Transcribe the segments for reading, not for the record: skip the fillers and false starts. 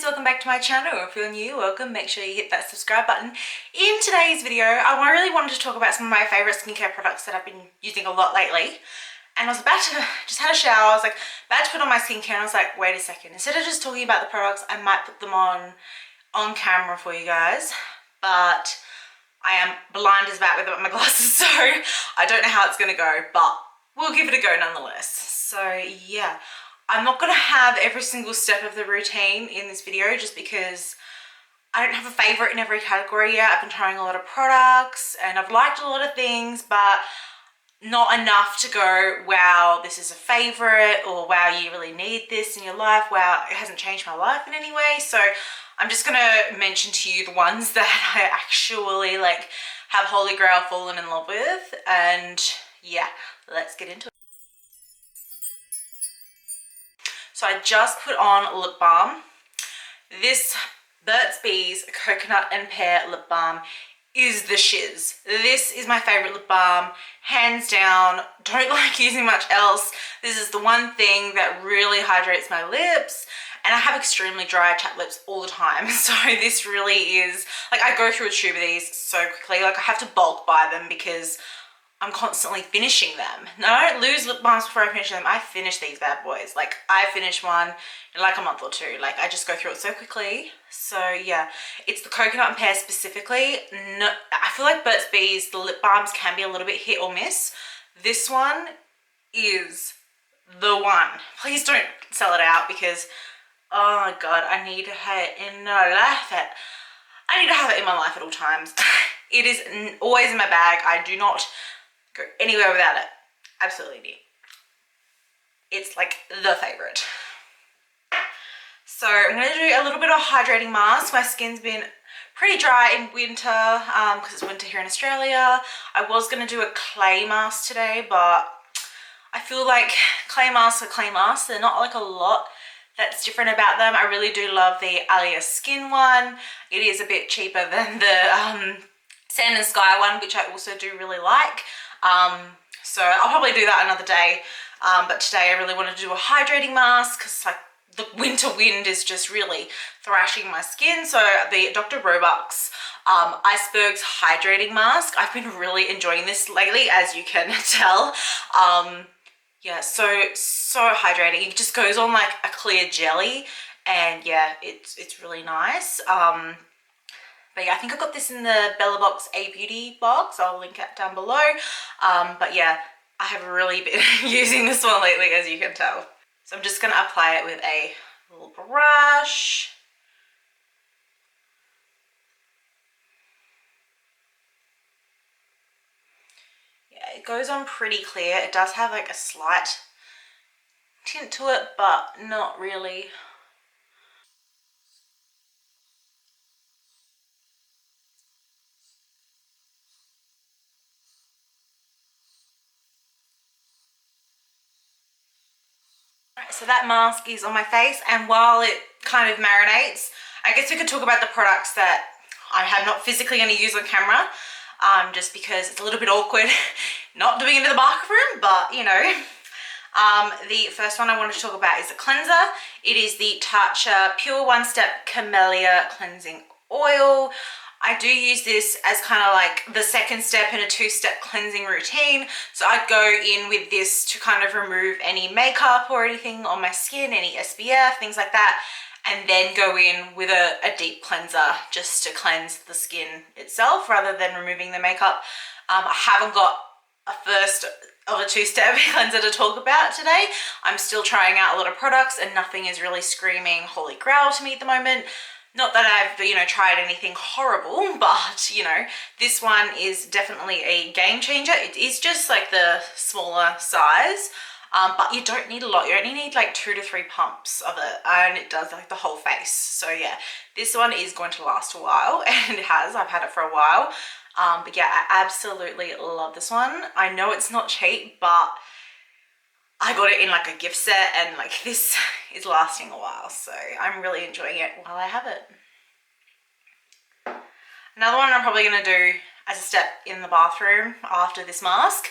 guys, welcome back to my channel. If you're new, welcome. Make sure you hit that subscribe button. In today's video, I really wanted to talk about some of my favorite skincare products that I've been using a lot lately. And I was about to, just had a shower, I was like about to put on my skincare and I was like, wait a second, instead of just talking about the products, I might put them on camera for you guys. But I am blind as a bat without my glasses, so I don't know how it's gonna go, but we'll give it a go nonetheless. So yeah, I'm not gonna have every single step of the routine in this video just because I don't have a favorite in every category yet. I've been trying a lot of products and I've liked a lot of things, but not enough to go, wow, this is a favorite, or wow, you really need this in your life. Wow, it hasn't changed my life in any way. So I'm just gonna mention to you the ones that I actually like have holy grail fallen in love with. And yeah, let's get into it. So I just put on lip balm. This Burt's Bees Coconut and Pear Lip Balm is the shiz. This is my favorite lip balm, hands down. Don't like using much else. This is the one thing that really hydrates my lips, and I have extremely dry chapped lips all the time. So this really is, like, I go through a tube of these so quickly. Like, I have to bulk buy them because I'm constantly finishing them. No, I don't lose lip balms before I finish them. I finish these bad boys. Like, I finish one in like a month or two. Like, I just go through it so quickly. So yeah, it's the coconut and pear specifically. No, I feel like Burt's Bees, the lip balms can be a little bit hit or miss. This one is the one. Please don't sell it out because, oh my god, I need to have it in my life. I need to have it in my life at all times. It is always in my bag. I do not go anywhere without it. Absolutely need. It's like the favorite. So I'm going to do a little bit of hydrating mask. My skin's been pretty dry in winter because it's winter here in Australia. I was going to do a clay mask today, but I feel like clay masks are clay masks. They're not like a lot that's different about them. I really do love the Alia Skin one. It is a bit cheaper than the Sand and Sky one, which I also do really like. So I'll probably do that another day. But today I really wanted to do a hydrating mask because like the winter wind is just really thrashing my skin. So the Dr. Roebuck's Icebergs hydrating mask. I've been really enjoying this lately, as you can tell. Yeah, so hydrating. It just goes on like a clear jelly, and yeah, it's really nice. But yeah, I think I got this in the Bella Box A Beauty box. I'll link it down below. But yeah, I have really been using this one lately, as you can tell. So I'm just going to apply it with a little brush. Yeah, it goes on pretty clear. It does have like a slight tint to it, but not really. So that mask is on my face, and while it kind of marinates, I guess we could talk about the products that I am not physically going to use on camera, just because it's a little bit awkward not doing it in the bathroom, but you know. The first one I want to talk about is a cleanser. It is the Tyrrell Pure One Step Camellia Cleansing Oil. I do use this as kind of like the second step in a two-step cleansing routine. So I'd go in with this to kind of remove any makeup or anything on my skin, any SPF, things like that. And then go in with a deep cleanser just to cleanse the skin itself rather than removing the makeup. I haven't got a first of a two-step cleanser to talk about today. I'm still trying out a lot of products and nothing is really screaming holy grail to me at the moment. Not that I've, you know, tried anything horrible, but, you know, this one is definitely a game changer. It is just like the smaller size, but you don't need a lot. You only need like 2 to 3 pumps of it, and it does like the whole face. So yeah, this one is going to last a while, and it has. I've had it for a while. But yeah, I absolutely love this one. I know it's not cheap, but I got it in like a gift set, and like this is lasting a while, so I'm really enjoying it while I have it. Another one I'm probably going to do as a step in the bathroom after this mask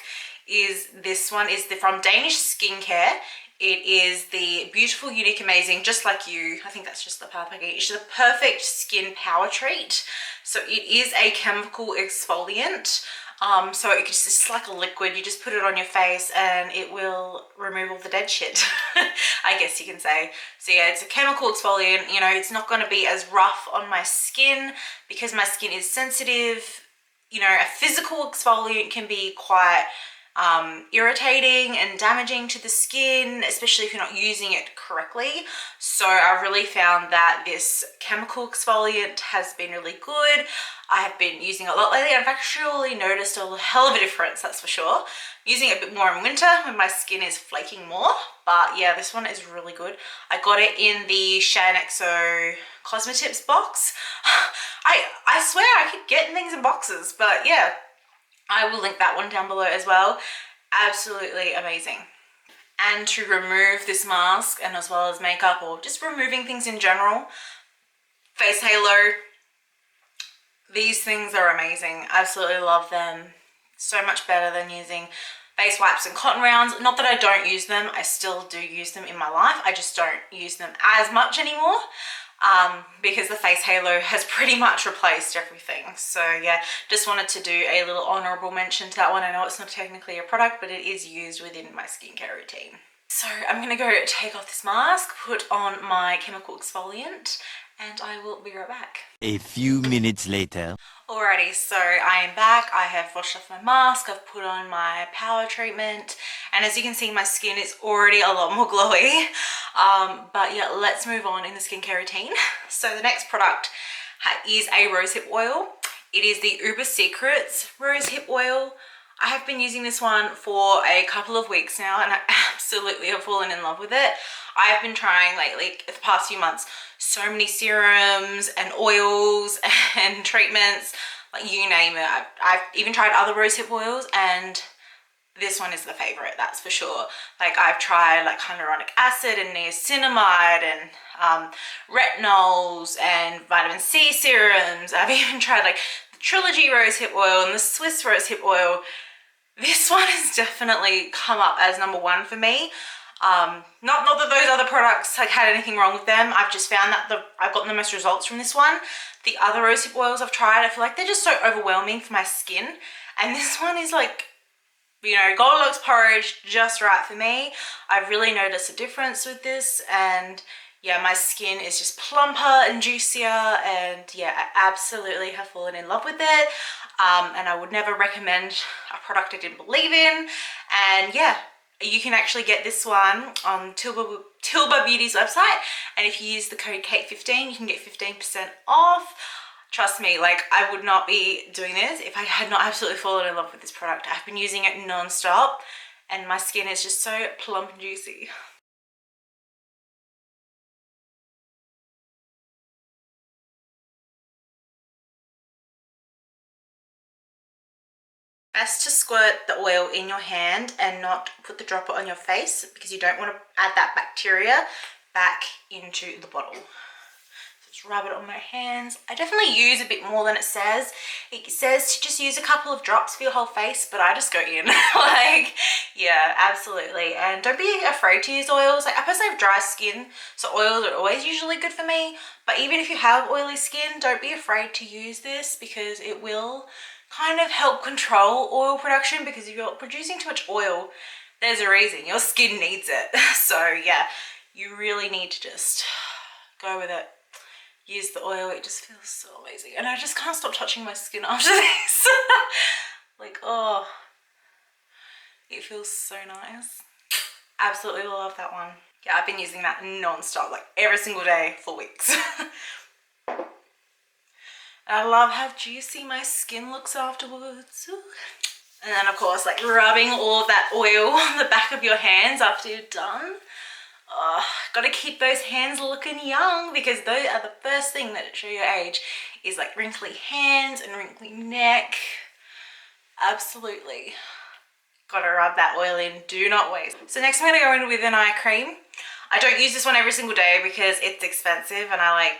is this one. Is from Danish Skincare. It is the Beautiful, Unique, Amazing, Just Like You. I think that's just the packaging. It's the perfect skin power treat. So it is a chemical exfoliant. So it's just like a liquid. You just put it on your face and it will remove all the dead shit, I guess you can say. So yeah, it's a chemical exfoliant. You know, it's not going to be as rough on my skin because my skin is sensitive. You know, a physical exfoliant can be quite irritating and damaging to the skin, especially if you're not using it correctly. So I really found that this chemical exfoliant has been really good. I have been using it a lot lately. I've actually noticed a hell of a difference, that's for sure. Using it a bit more in winter when my skin is flaking more. But yeah, this one is really good. I got it in the Shane XO Cosmetips box. I swear I keep getting things in boxes, but yeah, I will link that one down below as well. Absolutely amazing. And to remove this mask, and as well as makeup or just removing things in general, face halo, these things are amazing. Absolutely love them. So much better than using face wipes and cotton rounds. Not that I don't use them, I still do use them in my life. I just don't use them as much anymore. Because the face halo has pretty much replaced everything. So yeah, just wanted to do a little honorable mention to that one. I know it's not technically a product, but it is used within my skincare routine. So I'm going to go take off this mask, put on my chemical exfoliant, and I will be right back. A few minutes later. Alrighty, so I am back. I have washed off my mask, I've put on my power treatment, and as you can see, my skin is already a lot more glowy. But yeah, let's move on in the skincare routine. So the next product is a Rosehip Oil. It is the Uber Secrets Rosehip Oil. I have been using this one for a couple of weeks now, and I absolutely have fallen in love with it. I've been trying lately, the past few months, so many serums and oils and treatments, like you name it. I've even tried other rosehip oils, and this one is the favorite, that's for sure. Like I've tried like hyaluronic acid and niacinamide and retinols and vitamin C serums. I've even tried like the Trilogy rosehip oil and the Swiss rosehip oil. This one has definitely come up as number one for me. Not that those other products like had anything wrong with them. I've just found that I've gotten the most results from this one. The other rosehip oils I've tried, I feel like they're just so overwhelming for my skin. And this one is like, you know, Goldilocks porridge, just right for me. I've really noticed a difference with this, and yeah, my skin is just plumper and juicier, and yeah, I absolutely have fallen in love with it. And I would never recommend a product I didn't believe in. And yeah, you can actually get this one on Tilba Beauties website, and if you use the code KATE15, you can get 15% off. Trust me, like I would not be doing this if I had not absolutely fallen in love with this product. I've been using it non-stop, and my skin is just so plump and juicy. Best to squirt the oil in your hand and not put the dropper on your face, because you don't want to add that bacteria back into the bottle. So just rub it on my hands. I definitely use a bit more than it says. It says to just use a couple of drops for your whole face, but I just go in. Like, yeah, absolutely. And don't be afraid to use oils. Like, I personally have dry skin, so oils are always usually good for me. But even if you have oily skin, don't be afraid to use this, because it will kind of help control oil production, because if you're producing too much oil, there's a reason. Your skin needs it. So yeah, you really need to just go with it. Use the oil. It just feels so amazing. And I just can't stop touching my skin after this. Like, oh, it feels so nice. Absolutely love that one. Yeah, I've been using that non-stop, like every single day for weeks. I love how juicy my skin looks afterwards. Ooh. And then of course, like rubbing all of that oil on the back of your hands after you're done. Oh, gotta keep those hands looking young, because those are the first thing that show your age, is like wrinkly hands and wrinkly neck. Absolutely. Gotta rub that oil in, do not waste. So next I'm gonna go in with an eye cream. I don't use this one every single day because it's expensive and I like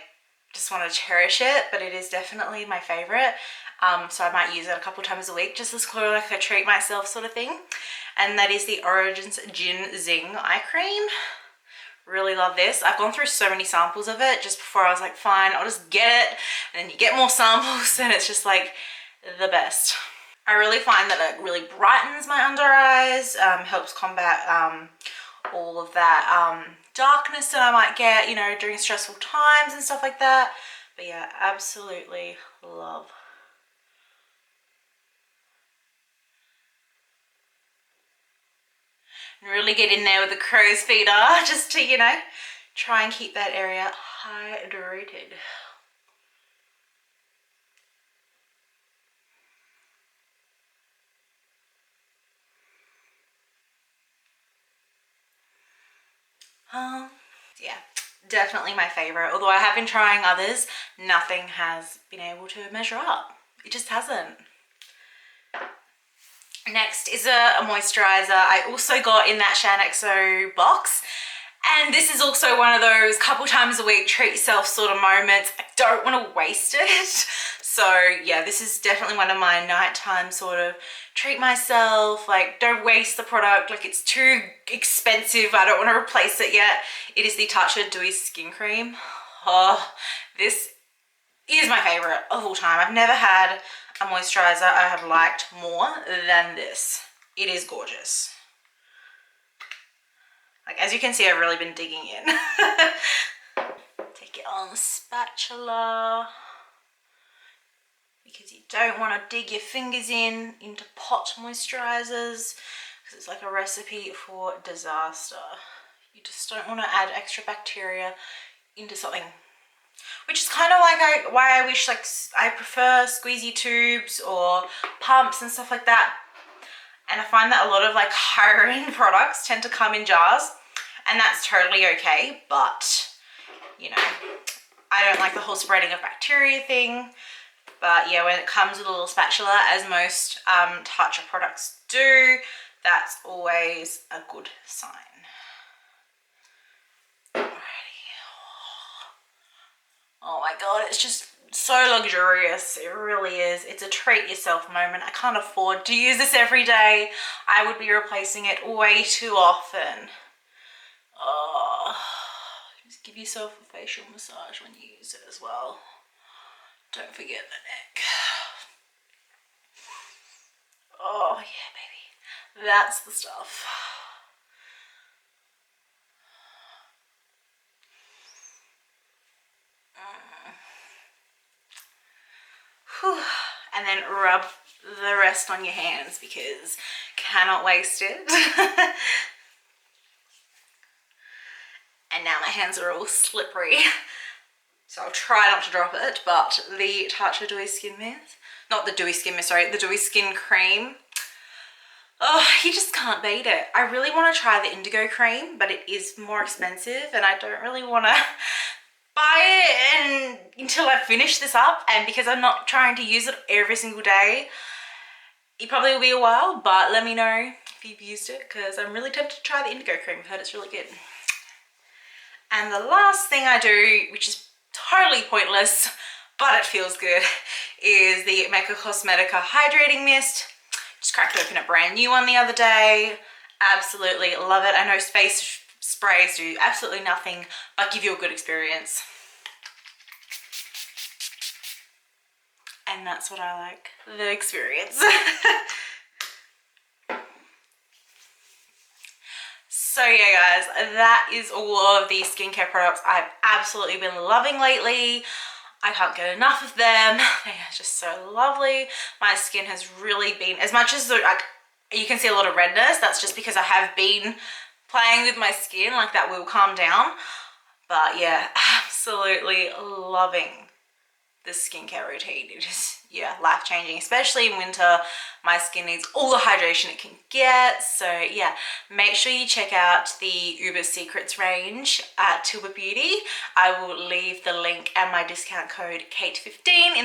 just want to cherish it, but it is definitely my favorite. So I might use it a couple times a week, just as sort of like a treat myself sort of thing. And that is the Origins Gin Zing Eye Cream. Really love this. I've gone through so many samples of it just before I was like, fine, I'll just get it. And then you get more samples and it's just like the best. I really find that it really brightens my under eyes, helps combat all of that darkness that I might get, you know, during stressful times and stuff like that. But yeah, absolutely love. And really get in there with the crow's feet just to, you know, try and keep that area hydrated. Yeah, definitely my favorite. Although I have been trying others, nothing has been able to measure up. It just hasn't. Next is a moisturizer I also got in that Shanaxo box. And this is also one of those couple times a week treat yourself sort of moments. I don't want to waste it. So yeah, this is definitely one of my nighttime sort of treat myself, like don't waste the product, like it's too expensive, I don't want to replace it yet. It is the Tatcha Dewy Skin Cream. Oh, this is my favorite of all time. I've never had a moisturizer I have liked more than this. It is gorgeous. Like, as you can see, I've really been digging in. Take it on the spatula, because you don't want to dig your fingers into pot moisturizers, because it's like a recipe for disaster. You just don't want to add extra bacteria into something, which is kind of like why I wish, like, I prefer squeezy tubes or pumps and stuff like that. And I find that a lot of like higher end products tend to come in jars, and that's totally okay, but you know, I don't like the whole spreading of bacteria thing. But yeah, when it comes with a little spatula, as most Tatcha products do, that's always a good sign. Alrighty. Oh my god, it's just so luxurious. It really is. It's a treat yourself moment. I can't afford to use this every day. I would be replacing it way too often. Oh, just give yourself a facial massage when you use it as well. Don't forget the neck. Oh yeah, baby. That's the stuff. Whew. And then rub the rest on your hands, because cannot waste it. And now my hands are all slippery, so I'll try not to drop it. But the Tatcha Dewy Skin Mist, not the Dewy Skin Mist, sorry, the Dewy Skin Cream. Oh, you just can't beat it. I really want to try the Indigo Cream, but it is more expensive, and I don't really want to buy it until I finish this up. And because I'm not trying to use it every single day, it probably will be a while. But let me know if you've used it, because I'm really tempted to try the Indigo Cream. I've heard it's really good. And the last thing I do, which is totally pointless, but it feels good, is the Makeup Cosmetica Hydrating Mist. Just cracked open a brand new one the other day. Absolutely love it. I know face sprays do absolutely nothing but give you a good experience. And that's what I like, the experience. So yeah guys, that is all of the skincare products I've absolutely been loving lately. I can't get enough of them. They are just so lovely. My skin has really been, as much as like, you can see a lot of redness, that's just because I have been playing with my skin, like that will calm down. But yeah, absolutely loving the skincare routine. It is, yeah, life-changing, especially in winter. My skin needs all the hydration it can get. So yeah, make sure you check out the Uber Secrets range at Tilba Beauty. I will leave the link and my discount code KATE15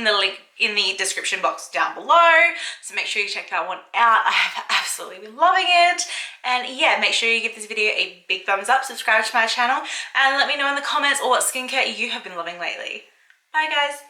in the description box down below. So make sure you check that one out. I have absolutely been loving it. And yeah, make sure you give this video a big thumbs up, subscribe to my channel, and let me know in the comments what skincare you have been loving lately. Bye guys.